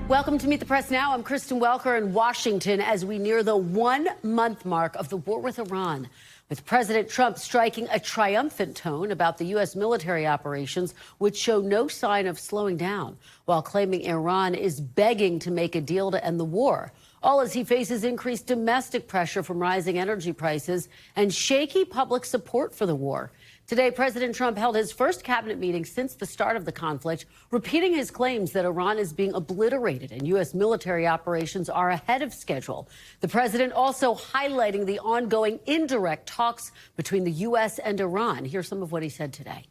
Welcome to Meet the Press Now. I'm Kristen Welker in Washington as we near the 1-month mark of the war with Iran, with President Trump striking a triumphant tone about the U.S. military operations, which show no sign of slowing down, while claiming Iran is begging to make a deal to end the war. All as he faces increased domestic pressure from rising energy prices and shaky public support for the war. Today, President Trump held his first cabinet meeting since the start of the conflict, repeating his claims that Iran is being obliterated and U.S. military operations are ahead of schedule. The president also highlighting the ongoing indirect talks between the U.S. and Iran. Here's some of what he said today.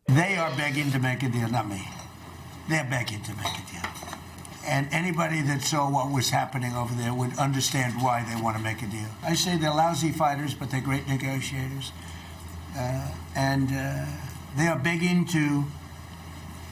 They are begging to make a deal, not me. They're begging to make a deal. And anybody that saw what was happening over there would understand why they want to make a deal. I say they're lousy fighters, but they're great negotiators. They are begging to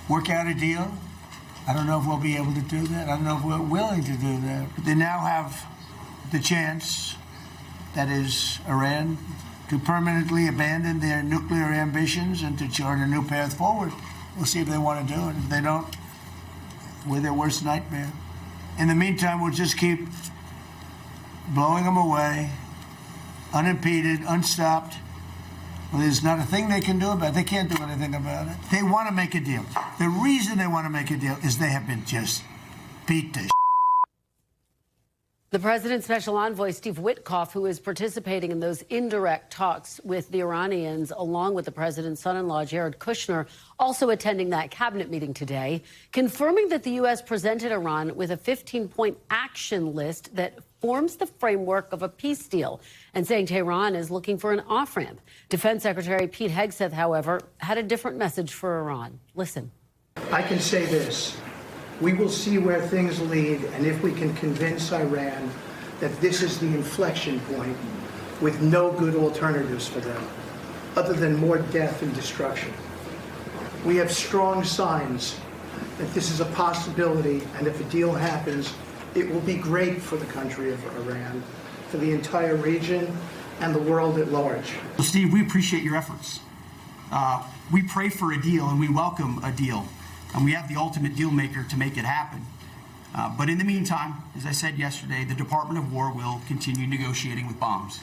work out a deal. I don't know if we'll be able to do that. I don't know if we're willing to do that. But they now have the chance, that is Iran, to permanently abandon their nuclear ambitions and to chart a new path forward. We'll see if they want to do it. If they don't, we're their worst nightmare. In the meantime, we'll just keep blowing them away, unimpeded, unstopped. Well, there's not a thing they can do about it. They can't do anything about it. They want to make a deal. The reason they want to make a deal is they have been just beat to The president's special envoy, Steve Witkoff, who is participating in those indirect talks with the Iranians, along with the president's son-in-law, Jared Kushner, also attending that cabinet meeting today, confirming that the U.S. presented Iran with a 15-point action list that forms the framework of a peace deal, and saying Tehran is looking for an off-ramp. Defense Secretary Pete Hegseth, however, had a different message for Iran. Listen. I can say this. We will see where things lead, and if we can convince Iran that this is the inflection point with no good alternatives for them, other than more death and destruction. We have strong signs that this is a possibility, and if a deal happens, it will be great for the country of Iran, for the entire region, and the world at large. Well, Steve, we appreciate your efforts. We pray for a deal, and we welcome a deal. And we have the ultimate deal maker to make it happen. But in the meantime, as I said yesterday, the Department of War will continue negotiating with bombs.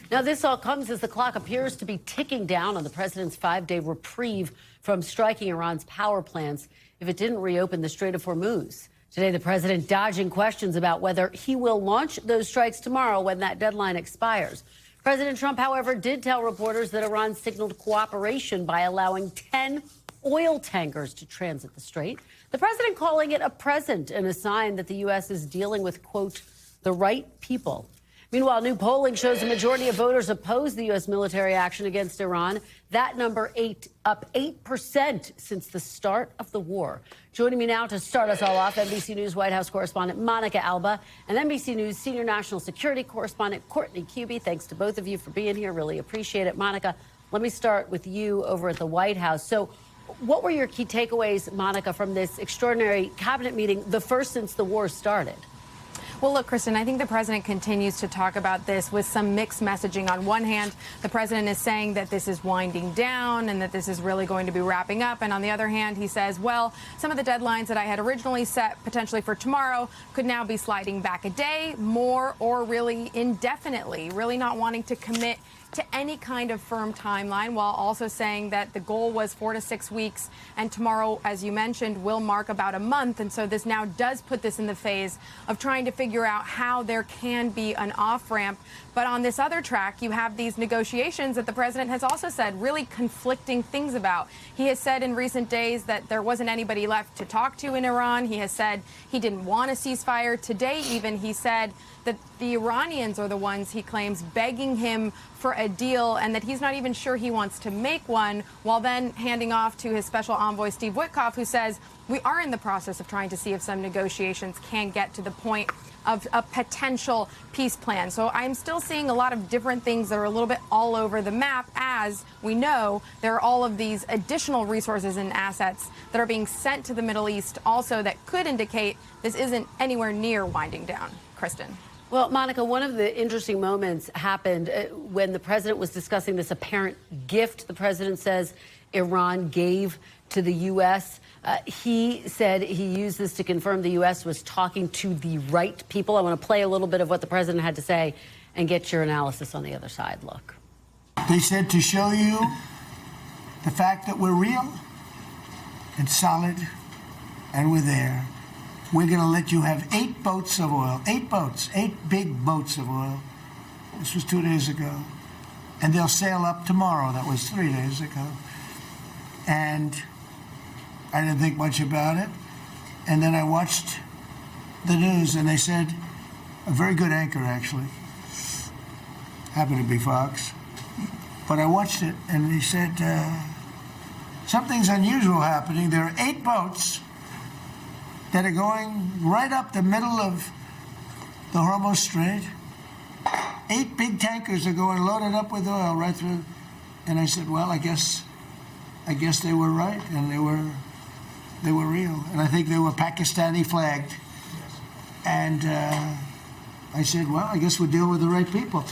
Now, this all comes as the clock appears to be ticking down on the president's 5-day reprieve from striking Iran's power plants if it didn't reopen the Strait of Hormuz. Today, the president dodging questions about whether he will launch those strikes tomorrow when that deadline expires. President Trump, however, did tell reporters that Iran signaled cooperation by allowing 10 oil tankers to transit the strait. The president calling it a present and a sign that the U.S. is dealing with, quote, the right people. Meanwhile, new polling shows a majority of voters oppose the U.S. military action against Iran. That number up 8% since the start of the war. Joining me now to start us all off, NBC News White House correspondent Monica Alba and NBC News senior national security correspondent Courtney Kube. Thanks to both of you for being here. Really appreciate it. Monica, let me start with you over at the White House. So what were your key takeaways, Monica, from this extraordinary cabinet meeting, the first since the war started? Well, look, Kristen, I think the president continues to talk about this with some mixed messaging. On one hand, the president is saying that this is winding down and that this is really going to be wrapping up. And on the other hand, he says, well, some of the deadlines that I had originally set potentially for tomorrow could now be sliding back a day, more, or really indefinitely, really not wanting to commit to any kind of firm timeline, while also saying that the goal was 4 to 6 weeks, and tomorrow, as you mentioned, will mark about a month. And so this now does put this in the phase of trying to figure out how there can be an off-ramp. But on this other track, you have these negotiations that the president has also said really conflicting things about. He has said in recent days that there wasn't anybody left to talk to in Iran. He has said he didn't want a ceasefire. Today, even, he said that the Iranians are the ones, he claims, begging him for a deal, and that he's not even sure he wants to make one, while then handing off to his special envoy, Steve Witkoff, who says, we are in the process of trying to see if some negotiations can get to the point of a potential peace plan. So I'm still seeing a lot of different things that are a little bit all over the map. As we know, there are all of these additional resources and assets that are being sent to the Middle East also that could indicate this isn't anywhere near winding down. Kristen. Well, Monica, one of the interesting moments happened when the president was discussing this apparent gift the president says Iran gave to the U.S. He said he used this to confirm the U.S. was talking to the right people. I want to play a little bit of what the president had to say and get your analysis on the other side. Look. They said to show you the fact that we're real and solid and we're there. We're going to let you have 8 boats of oil, 8 boats, 8 big boats of oil. This was 2 days ago. And they'll sail up tomorrow. That was 3 days ago. And I didn't think much about it. And then I watched the news, and they said, a very good anchor, actually, happened to be Fox. But I watched it, and he said, something's unusual happening. There are 8 boats that are going right up the middle of the Hormuz Strait. 8 big tankers are going loaded up with oil right through. And I said, well, I guess they were right, and they were real. And I think they were Pakistani flagged. And I said, well, I guess we're dealing with the right people.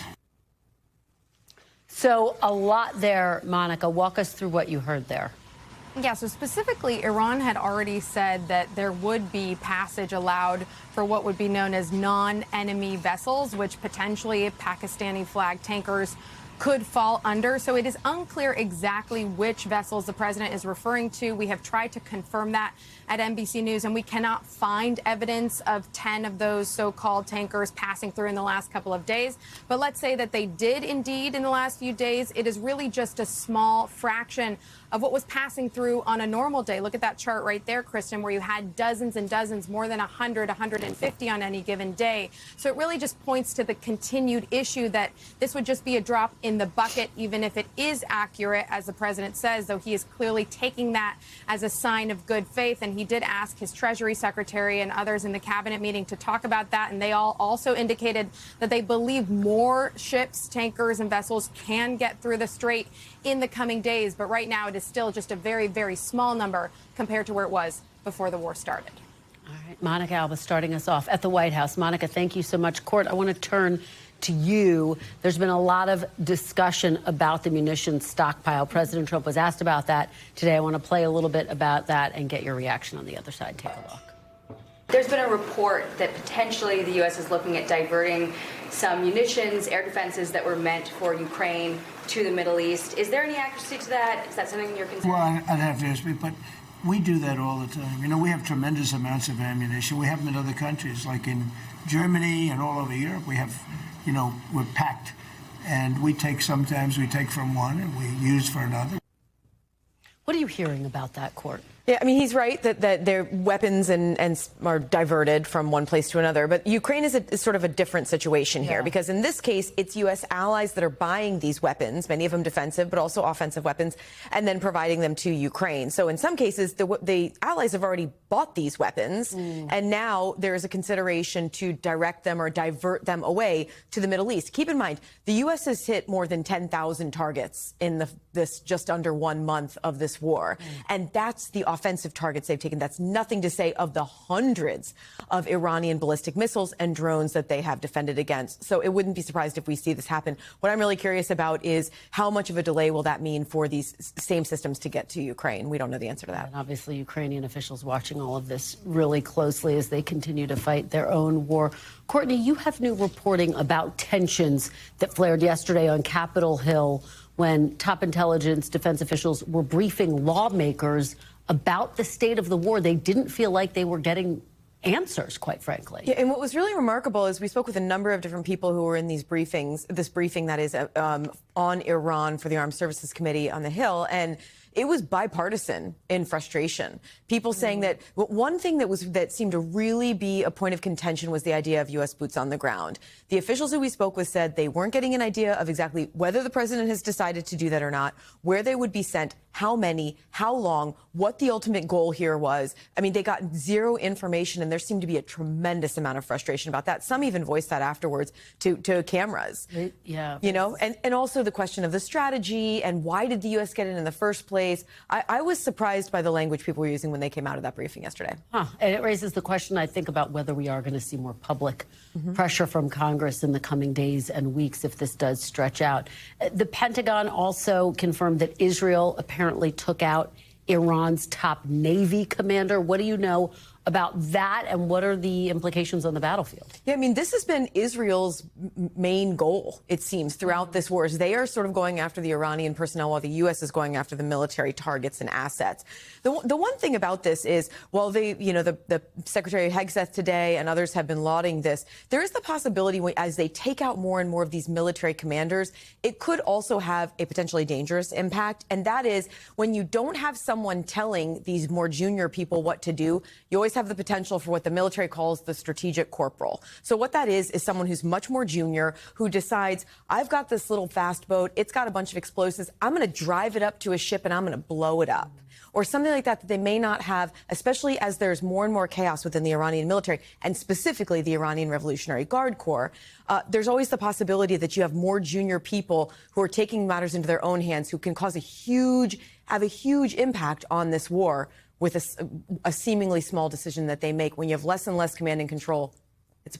So a lot there, Monica. Walk us through what you heard there. Yeah, so specifically, Iran had already said that there would be passage allowed for what would be known as non-enemy vessels, which potentially Pakistani-flagged tankers could fall under. So it is unclear exactly which vessels the president is referring to. We have tried to confirm that at NBC News, and we cannot find evidence of 10 of those so-called tankers passing through in the last couple of days. But let's say that they did indeed in the last few days. It is really just a small fraction of what was passing through on a normal day. Look at that chart right there, Kristen, where you had dozens and dozens, more than 100, 150 on any given day. So it really just points to the continued issue that this would just be a drop in the bucket, even if it is accurate, as the president says, though he is clearly taking that as a sign of good faith. And he did ask his Treasury Secretary and others in the cabinet meeting to talk about that. And they all also indicated that they believe more ships, tankers, and vessels can get through the strait in the coming days. But right now, it is still just a very, very small number compared to where it was before the war started. All right, Monica Alba starting us off at the White House. Monica, thank you so much. Court, I want to turn to you. There's been a lot of discussion about the munitions stockpile. President Trump was asked about that today. I want to play a little bit about that and get your reaction on the other side. Take a look. There's been a report that potentially the U.S. is looking at diverting some munitions, air defenses that were meant for Ukraine to the Middle East. Is there any accuracy to that? Is that something you're considering? Well, I'd have to ask me, but we do that all the time. You know, we have tremendous amounts of ammunition. We have them in other countries, like in Germany and all over Europe. We have, you know, we're packed. And we take, sometimes we take from one and we use for another. What are you hearing about that, Court? Yeah, I mean, he's right that their weapons and are diverted from one place to another. But Ukraine is sort of a different situation here, because in this case, it's U.S. allies that are buying these weapons, many of them defensive, but also offensive weapons, and then providing them to Ukraine. So in some cases, the allies have already bought these weapons, and now there is a consideration to direct them or divert them away to the Middle East. Keep in mind, the U.S. has hit more than 10,000 targets in this just under 1 month of this war. And that's the offensive targets they've taken. That's nothing to say of the hundreds of Iranian ballistic missiles and drones that they have defended against. So it wouldn't be surprised if we see this happen. What I'm really curious about is how much of a delay will that mean for these same systems to get to Ukraine? We don't know the answer to that. And obviously, Ukrainian officials watching all of this really closely as they continue to fight their own war. Courtney, you have new reporting about tensions that flared yesterday on Capitol Hill when top intelligence defense officials were briefing lawmakers about the state of the war. They didn't feel like they were getting answers, quite frankly. Yeah, and what was really remarkable is we spoke with a number of different people who were in these briefings, this briefing that is on Iran for the Armed Services Committee on the Hill, and it was bipartisan in frustration. People saying that one thing that seemed to really be a point of contention was the idea of U.S. boots on the ground. The officials who we spoke with said they weren't getting an idea of exactly whether the president has decided to do that or not, where they would be sent, how many, how long, what the ultimate goal here was. I mean, they got zero information, and there seemed to be a tremendous amount of frustration about that. Some even voiced that afterwards to cameras. Yeah. You know, and also the question of the strategy and why did the U.S. get in the first place? place. I was surprised by the language people were using when they came out of that briefing yesterday. And it raises the question, I think, about whether we are going to see more public pressure from Congress in the coming days and weeks if this does stretch out. The Pentagon also confirmed that Israel apparently took out Iran's top Navy commander. What do you know about that, and what are the implications on the battlefield? Yeah, I mean, this has been Israel's main goal, it seems, throughout this war. They are sort of going after the Iranian personnel while the U.S. is going after the military targets and assets. The one thing about this is, while the Secretary Hegseth today and others have been lauding this, there is the possibility as they take out more and more of these military commanders, it could also have a potentially dangerous impact. And that is when you don't have someone telling these more junior people what to do, you always have the potential for what the military calls the strategic corporal. So what that is someone who's much more junior who decides, I've got this little fast boat, it's got a bunch of explosives, I'm going to drive it up to a ship and I'm going to blow it up. Or something like that they may not have, especially as there's more and more chaos within the Iranian military, and specifically the Iranian Revolutionary Guard Corps. There's always the possibility that you have more junior people who are taking matters into their own hands, who can have a huge impact on this war with a seemingly small decision that they make. When you have less and less command and control,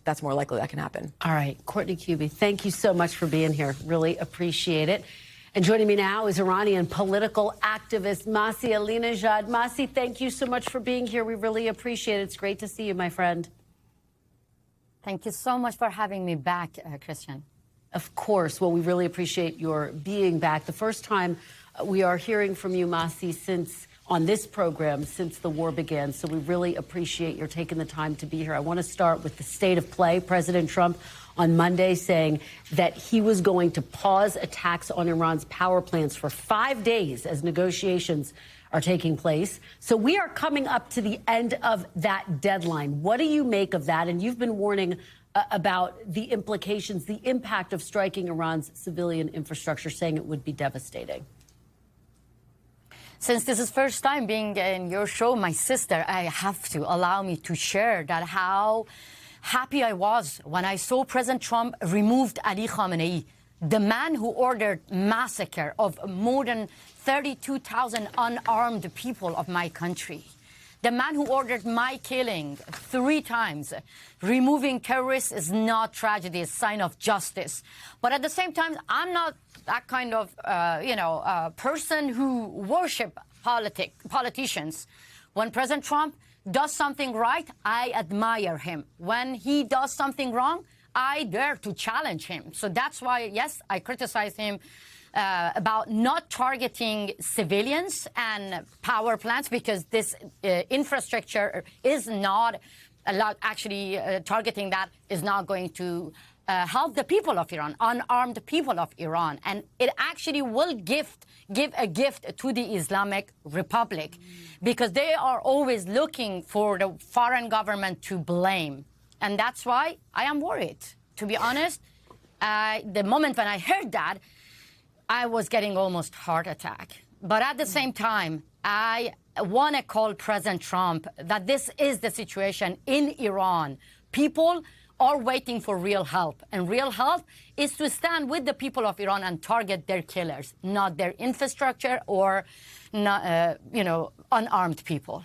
that's more likely that can happen. All right, Courtney Kube, thank you so much for being here. Really appreciate it. And joining me now is Iranian political activist Masih Alinejad. Masih, thank you so much for being here. We really appreciate it. It's great to see you, my friend. Thank you so much for having me back, Christian. Of course. Well, we really appreciate your being back. The first time we are hearing from you, Masih, on this program since the war began. So we really appreciate your taking the time to be here. I want to start with the state of play. President Trump on Monday saying that he was going to pause attacks on Iran's power plants for 5 days as negotiations are taking place. So we are coming up to the end of that deadline. What do you make of that? And you've been warning about the implications, the impact of striking Iran's civilian infrastructure, saying it would be devastating. Since this is first time being in your show, my sister, I have to allow me to share that how happy I was when I saw President Trump removed Ali Khamenei, the man who ordered massacre of more than 32,000 unarmed people of my country. The man who ordered my killing 3 times. Removing terrorists is not tragedy, it's a sign of justice. But at the same time, I'm not that kind of, person who worship politicians. When President Trump does something right, I admire him. When he does something wrong, I dare to challenge him. So that's why, yes, I criticize him about not targeting civilians and power plants, because this infrastructure is not allowed. Actually, targeting that is not going to help the people of Iran, unarmed people of Iran. And it actually will give a gift to the Islamic Republic, because they are always looking for the foreign government to blame. And that's why I am worried. To be honest, the moment when I heard that, I was getting almost heart attack. But at the same time, I want to call President Trump that this is the situation in Iran. People are waiting for real help. And real help is to stand with the people of Iran and target their killers, not their infrastructure or, unarmed people.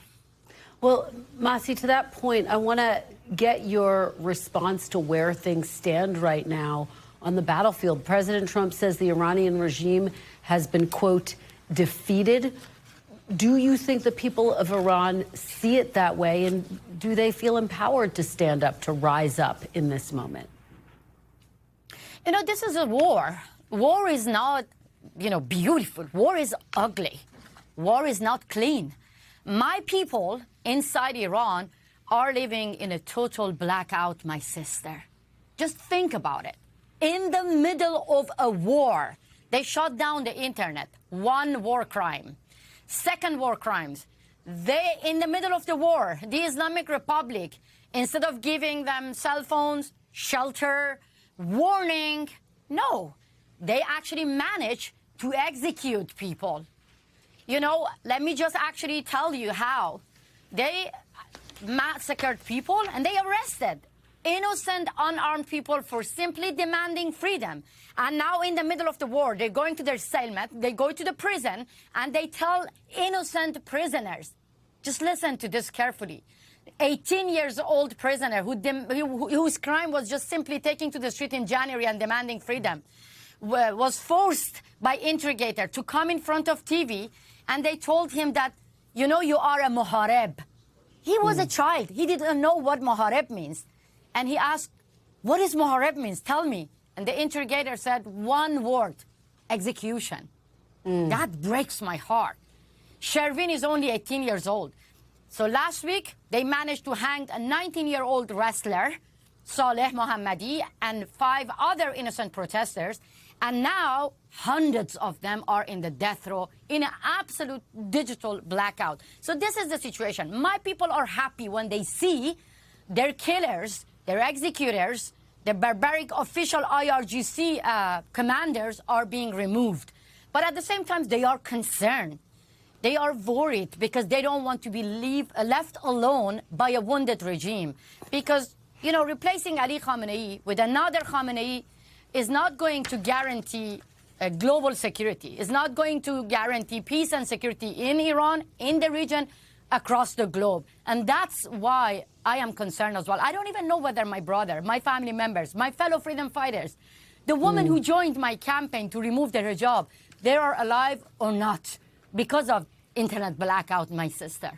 Well, Masih, to that point, I want to get your response to where things stand right now on the battlefield. President Trump says the Iranian regime has been, quote, defeated. Do you think the people of Iran see it that way? And do they feel empowered to stand up, to rise up in this moment? This is a war. War is not, beautiful. War is ugly. War is not clean. My people inside Iran are living in a total blackout, my sister. Just think about it. In the middle of a war, they shut down the internet. 1 war crime. 2nd war crimes. In the middle of the war, the Islamic Republic, instead of giving them cell phones, shelter, warning, no, they actually manage to execute people. Let me just actually tell you how. They massacred people and they arrested innocent, unarmed people for simply demanding freedom. And now in the middle of the war, they're going to their cellmate, they go to the prison, and they tell innocent prisoners, just listen to this carefully. 18-year-old prisoner whose crime was just simply taking to the street in January and demanding freedom was forced by interrogator to come in front of TV, and they told him that, you know, you are a muharib. He was a child. He didn't know what muharib means. And he asked, what is muharib means? Tell me. And the interrogator said one word, execution. That breaks my heart. Shervin is only 18 years old. So last week, they managed to hang a 19-year-old wrestler, Saleh Mohammadi, and 5 other innocent protesters. And now, hundreds of them are in the death row in an absolute digital blackout. So this is the situation. My people are happy when they see their killers, their executors, the barbaric official IRGC commanders are being removed. But at the same time, they are concerned. They are worried because they don't want to be left alone by a wounded regime. Because, you know, replacing Ali Khamenei with another Khamenei is not going to guarantee global security. It's not going to guarantee peace and security in Iran, in the region, across the globe. And that's why I am concerned as well. I don't even know whether my brother, my family members, my fellow freedom fighters, the woman who joined my campaign to remove the hijab, they are alive or not because of internet blackout, my sister.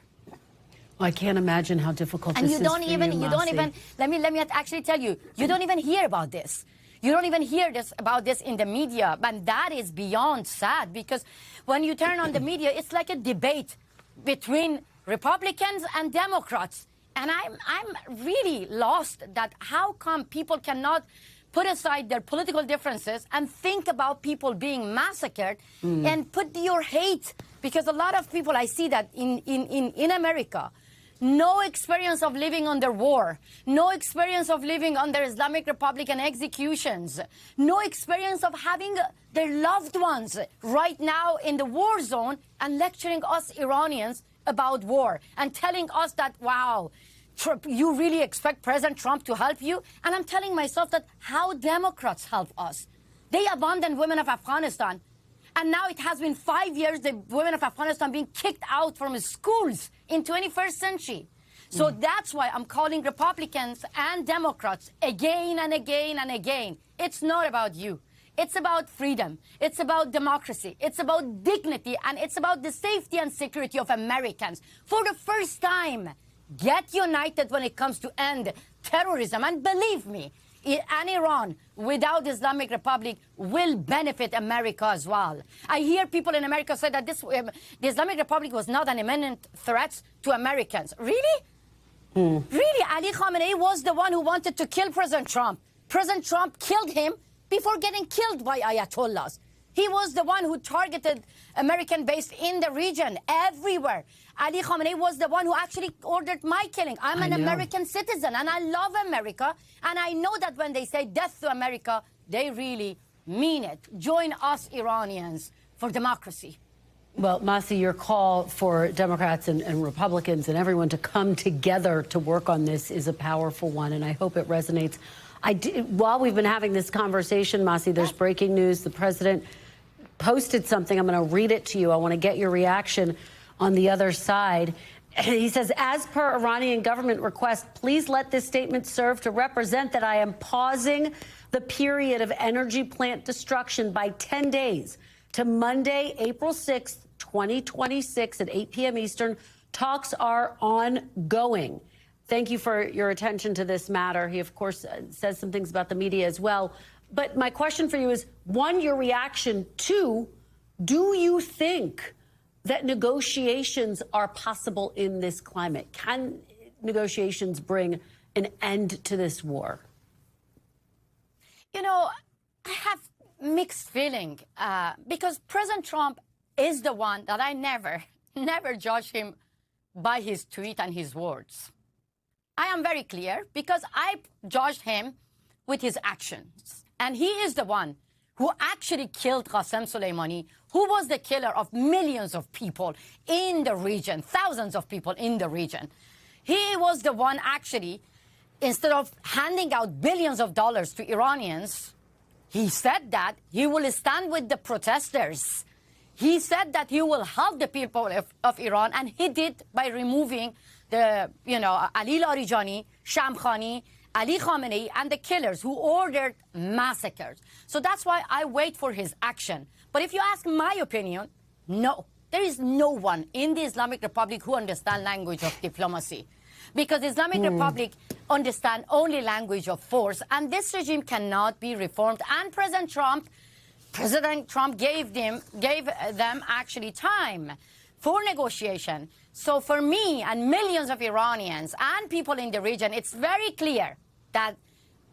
Well, I can't imagine how difficult this is for you, Masih. Let me actually tell you, you don't even hear about this. You don't even hear about this in the media, and that is beyond sad, because when you turn on the media, it's like a debate between Republicans and Democrats. And I'm really lost that how come people cannot put aside their political differences and think about people being massacred and put your hate, because a lot of people, I see that in America, no experience of living under war, no experience of living under Islamic Republic and executions, no experience of having their loved ones right now in the war zone and lecturing us Iranians about war and telling us that, wow, you really expect President Trump to help you? And I'm telling myself that how Democrats help us. They abandoned women of Afghanistan. And now it has been 5 years, the women of Afghanistan being kicked out from schools in 21st century. So that's why I'm calling Republicans and Democrats again and again and again. It's not about you. It's about freedom. It's about democracy. It's about dignity. And it's about the safety and security of Americans. For the first time, get united when it comes to end terrorism. And believe me, and Iran, without the Islamic Republic, will benefit America as well. I hear people in America say that the Islamic Republic was not an imminent threat to Americans. Really? Really? Ali Khamenei was the one who wanted to kill President Trump. President Trump killed him before getting killed by Ayatollahs. He was the one who targeted American base in the region, everywhere. Ali Khamenei was the one who actually ordered my killing. I'm an American citizen, and I love America. And I know that when they say death to America, they really mean it. Join us, Iranians, for democracy. Well, Masih, your call for Democrats and Republicans and everyone to come together to work on this is a powerful one, and I hope it resonates. While we've been having this conversation, Masih, there's breaking news. The president posted something. I'm going to read it to you. I want to get your reaction on the other side. He says, as per Iranian government request, please let this statement serve to represent that I am pausing the period of energy plant destruction by 10 days to Monday, April 6th, 2026 at 8 p.m. Eastern. Talks are ongoing. Thank you for your attention to this matter. He, of course, says some things about the media as well. But my question for you is, one, your reaction. Two, do you think that negotiations are possible in this climate? Can negotiations bring an end to this war? You know, I have mixed feeling because President Trump is the one that I never judge him by his tweet and his words. I am very clear because I judged him with his actions. And he is the one who actually killed Qasem Soleimani, who was the killer of millions of people in the region, thousands of people in the region. He was the one actually instead of handing out billions of dollars to Iranians, he said that he will stand with the protesters. He said that he will help the people of Iran, and he did by removing the, Ali Larijani, Shamkhani, Ali Khamenei, and the killers who ordered massacres. So that's why I wait for his action. But if you ask my opinion, no. There is no one in the Islamic Republic who understands language of diplomacy. Because the Islamic Republic understands only language of force, and this regime cannot be reformed. And President Trump gave them actually time for negotiation. So for me and millions of Iranians and people in the region, it's very clear that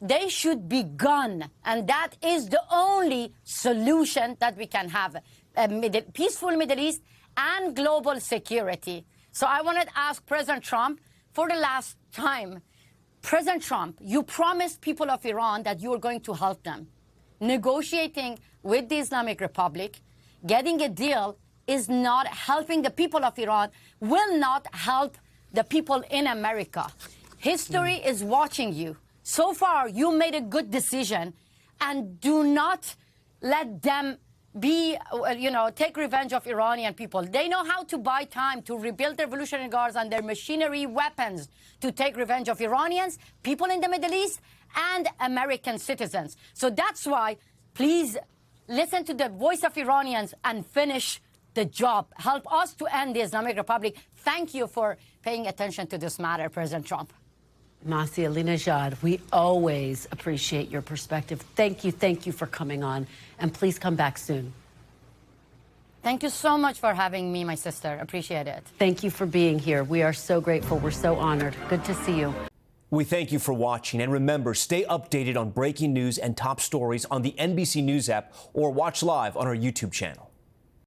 they should be gone. And that is the only solution that we can have. A peaceful Middle East and global security. So I wanted to ask President Trump, for the last time, President Trump, you promised people of Iran that you were going to help them. Negotiating with the Islamic Republic, getting a deal is not helping the people of Iran, will not help the people in America. History is watching you. So far, you made a good decision, and do not let them take revenge of Iranian people. They know how to buy time to rebuild their Revolutionary Guards and their machinery weapons to take revenge of Iranians, people in the Middle East, and American citizens. So that's why, please listen to the voice of Iranians and finish the job. Help us to end the Islamic Republic. Thank you for paying attention to this matter, President Trump. Masih Alinejad, we always appreciate your perspective. Thank you for coming on, and please come back soon. Thank you so much for having me, my sister. Appreciate it. Thank you for being here. We are so grateful. We're so honored. Good to see you. We thank you for watching, and remember, stay updated on breaking news and top stories on the NBC News app or watch live on our YouTube channel.